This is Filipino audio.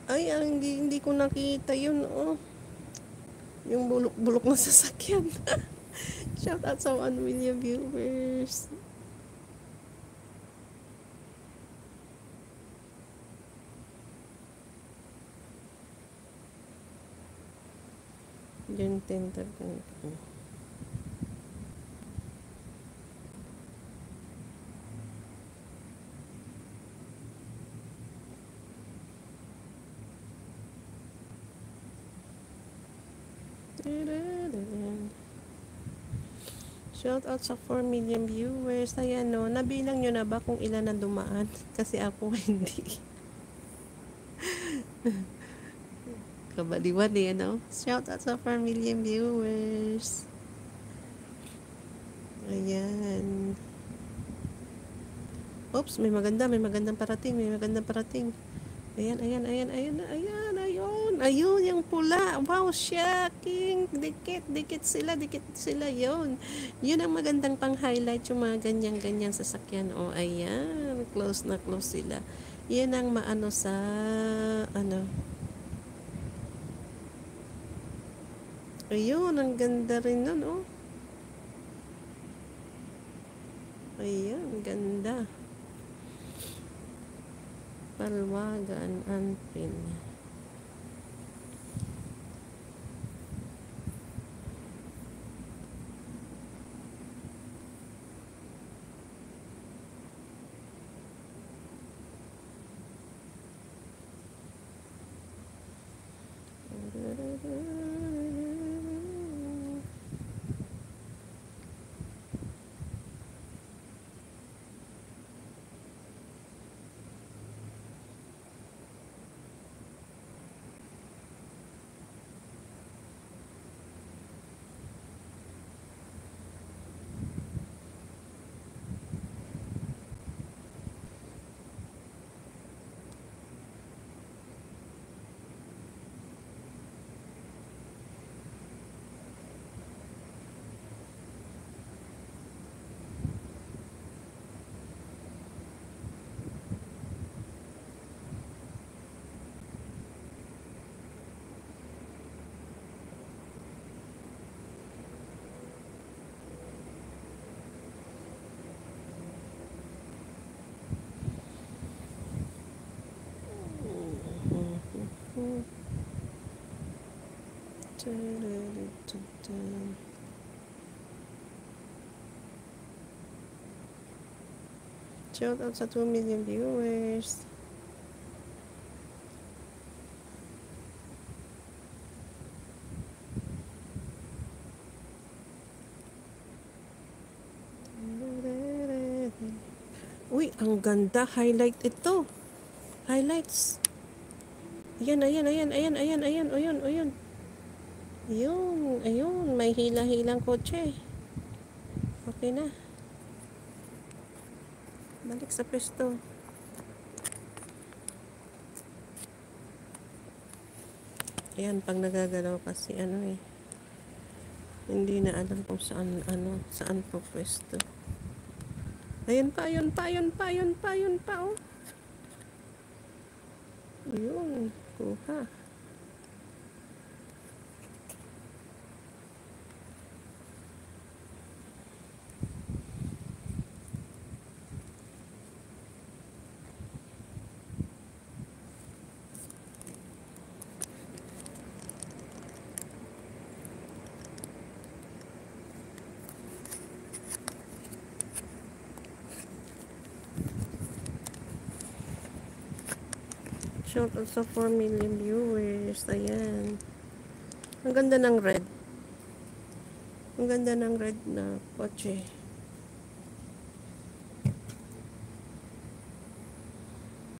Ay, hindi ko nakita yun, oh. Yung bulok-bulok na sasakyan. Shout out sa 1 million viewers. June 10, shout out sa 4 million viewers. Ayan, no, nabilang nyo na ba kung ilan na dumaan? Kasi ako hindi. Kabaliwan eh, no? Shout out sa 4 million viewers. Ayan. Oops, may magandang parating. Ayan, ayun, yung pula. Wow, shocking. Dikit sila, yun. Yun ang magandang pang-highlight, yung mga ganyan sasakyan. O, ayan, close sila. Yan ang maano sa, ayun, ang ganda rin nun, oh. Ayan, ganda. Palwagan, Anpin. Shout out sa 2 million viewers. Uy, ang ganda. Highlight ito. Highlights. Ayan. Ayun. May hila-hilang kotse. Okay na. Balik sa pwesto. Ayan, pag nagagalaw kasi hindi na alam kung saan po pwesto. Ayun pa, oh. Ayun, kuha. Shout out sa 4 million viewers. Ayan. Ang ganda ng red. Ang ganda ng red na kotse.